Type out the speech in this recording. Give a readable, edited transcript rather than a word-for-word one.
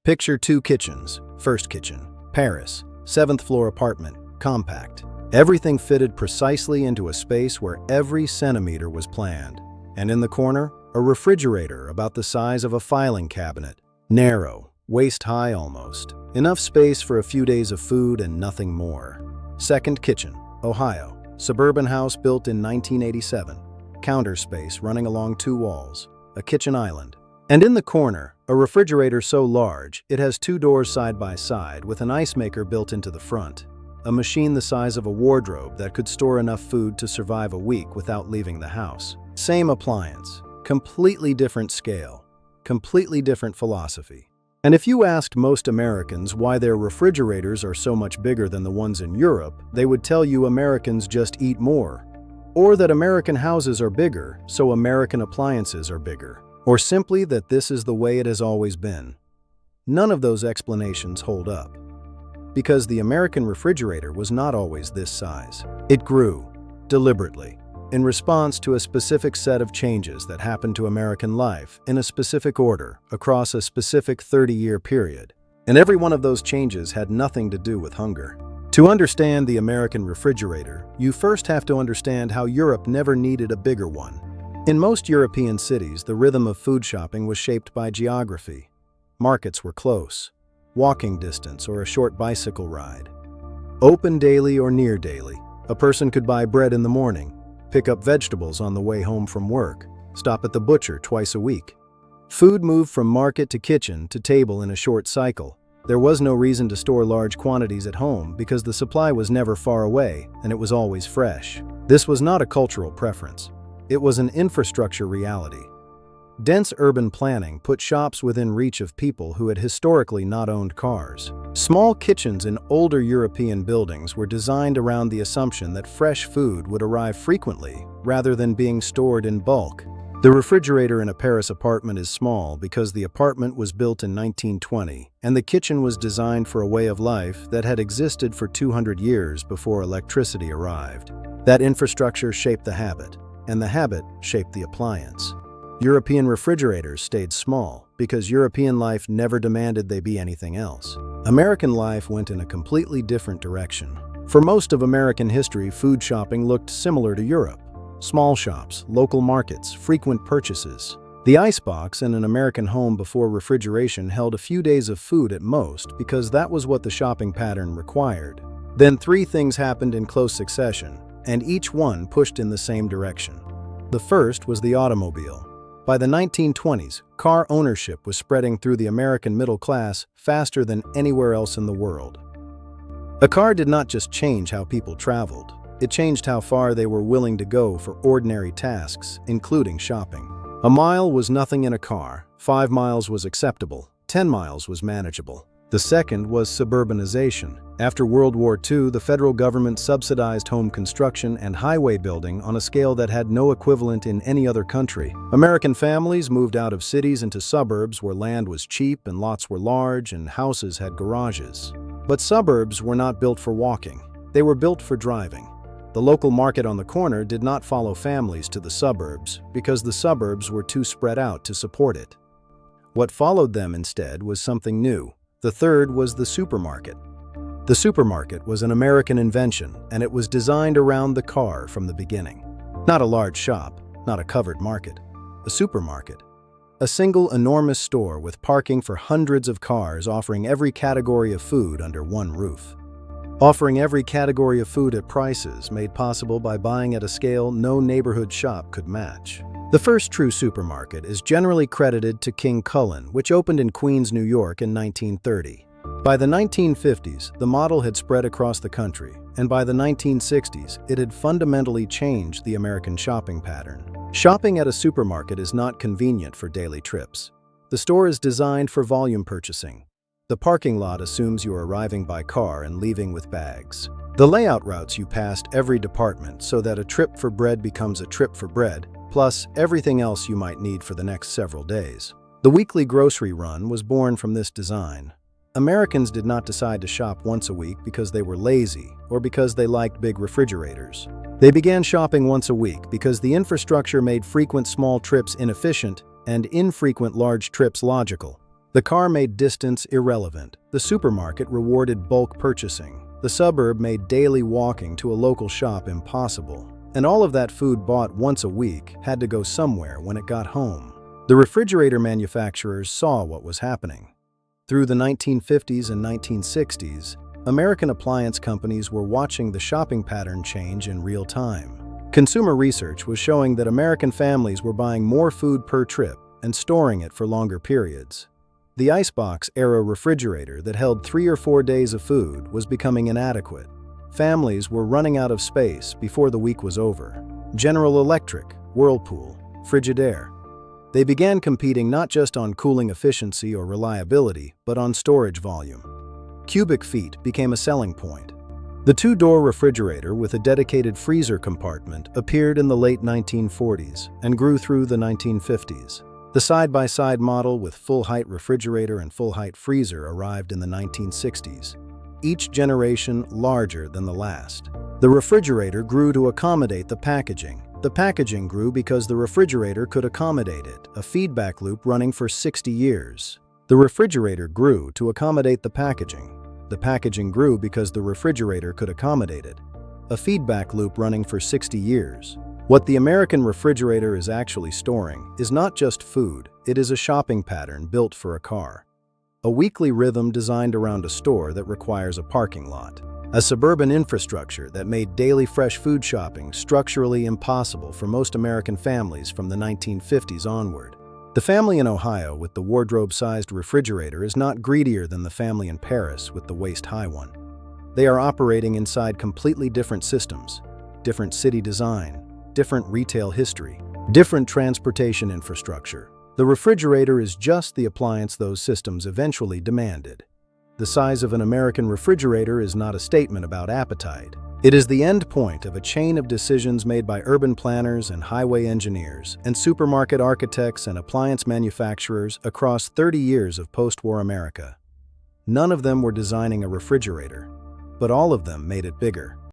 Picture two kitchens. First kitchen, Paris, 7th floor apartment, compact. Everything fitted precisely into a space where every centimeter was planned. And in the corner, a refrigerator about the size of a filing cabinet. Narrow, waist-high almost. Enough space for a few days of food and nothing more. Second kitchen, Ohio, suburban house built in 1987. Counter space running along two walls, a kitchen island. And in the corner, a refrigerator so large it has two doors side by side with an ice maker built into the front. A machine the size of a wardrobe that could store enough food to survive a week without leaving the house. Same appliance, completely different scale, completely different philosophy. And if you asked most Americans why their refrigerators are so much bigger than the ones in Europe, they would tell you Americans just eat more. Or that American houses are bigger, so American appliances are bigger. Or simply that this is the way it has always been. None of those explanations hold up. Because the American refrigerator was not always this size. It grew, deliberately, in response to a specific set of changes that happened to American life in a specific order across a specific 30-year period. And every one of those changes had nothing to do with hunger. To understand the American refrigerator, you first have to understand how Europe never needed a bigger one. In most European cities, the rhythm of food shopping was shaped by geography. Markets were close, walking distance or a short bicycle ride. Open daily or near daily, a person could buy bread in the morning, pick up vegetables on the way home from work, stop at the butcher twice a week. Food moved from market to kitchen to table in a short cycle. There was no reason to store large quantities at home because the supply was never far away and it was always fresh. This was not a cultural preference. It was an infrastructure reality. Dense urban planning put shops within reach of people who had historically not owned cars. Small kitchens in older European buildings were designed around the assumption that fresh food would arrive frequently rather than being stored in bulk. The refrigerator in a Paris apartment is small because the apartment was built in 1920 and the kitchen was designed for a way of life that had existed for 200 years before electricity arrived. That infrastructure shaped the habit, and the habit shaped the appliance. European refrigerators stayed small because European life never demanded they be anything else. American life went in a completely different direction. For most of American history, food shopping looked similar to Europe. Small shops, local markets, frequent purchases. The icebox in an American home before refrigeration held a few days of food at most because that was what the shopping pattern required. Then three things happened in close succession, and each one pushed in the same direction. The first was the automobile. By the 1920s, car ownership was spreading through the American middle class faster than anywhere else in the world. A car did not just change how people traveled. It changed how far they were willing to go for ordinary tasks, including shopping. A mile was nothing in a car, 5 miles was acceptable, 10 miles was manageable. The second was suburbanization. After World War II, the federal government subsidized home construction and highway building on a scale that had no equivalent in any other country. American families moved out of cities into suburbs where land was cheap and lots were large and houses had garages. But suburbs were not built for walking. They were built for driving. The local market on the corner did not follow families to the suburbs because the suburbs were too spread out to support it. What followed them instead was something new. The third was the supermarket. The supermarket was an American invention, and it was designed around the car from the beginning. Not a large shop, not a covered market. A supermarket. A single enormous store with parking for hundreds of cars offering every category of food under one roof. Offering every category of food at prices made possible by buying at a scale no neighborhood shop could match. The first true supermarket is generally credited to King Cullen, which opened in Queens, New York in 1930. By the 1950s, the model had spread across the country, and by the 1960s, it had fundamentally changed the American shopping pattern. Shopping at a supermarket is not convenient for daily trips. The store is designed for volume purchasing. The parking lot assumes you are arriving by car and leaving with bags. The layout routes you past every department so that a trip for bread becomes a trip for bread, plus everything else you might need for the next several days. The weekly grocery run was born from this design. Americans did not decide to shop once a week because they were lazy or because they liked big refrigerators. They began shopping once a week because the infrastructure made frequent small trips inefficient and infrequent large trips logical. The car made distance irrelevant. The supermarket rewarded bulk purchasing. The suburb made daily walking to a local shop impossible. And all of that food bought once a week had to go somewhere when it got home. The refrigerator manufacturers saw what was happening. Through the 1950s and 1960s, American appliance companies were watching the shopping pattern change in real time. Consumer research was showing that American families were buying more food per trip and storing it for longer periods. The icebox-era refrigerator that held 3 or 4 days of food was becoming inadequate. Families were running out of space before the week was over. General Electric, Whirlpool, Frigidaire. They began competing not just on cooling efficiency or reliability, but on storage volume. Cubic feet became a selling point. The two-door refrigerator with a dedicated freezer compartment appeared in the late 1940s and grew through the 1950s. The side-by-side model with full-height refrigerator and full-height freezer arrived in the 1960s, each generation larger than the last. The refrigerator grew to accommodate the packaging. The packaging grew because the refrigerator could accommodate it, a feedback loop running for 60 years. The refrigerator grew to accommodate the packaging. The packaging grew because the refrigerator could accommodate it, a feedback loop running for 60 years. What the American refrigerator is actually storing is not just food, it is a shopping pattern built for a car. A weekly rhythm designed around a store that requires a parking lot. A suburban infrastructure that made daily fresh food shopping structurally impossible for most American families from the 1950s onward. The family in Ohio with the wardrobe-sized refrigerator is not greedier than the family in Paris with the waist-high one. They are operating inside completely different systems, different city design, different retail history, different transportation infrastructure. The refrigerator is just the appliance those systems eventually demanded. The size of an American refrigerator is not a statement about appetite. It is the end point of a chain of decisions made by urban planners and highway engineers and supermarket architects and appliance manufacturers across 30 years of post-war America. None of them were designing a refrigerator, but all of them made it bigger.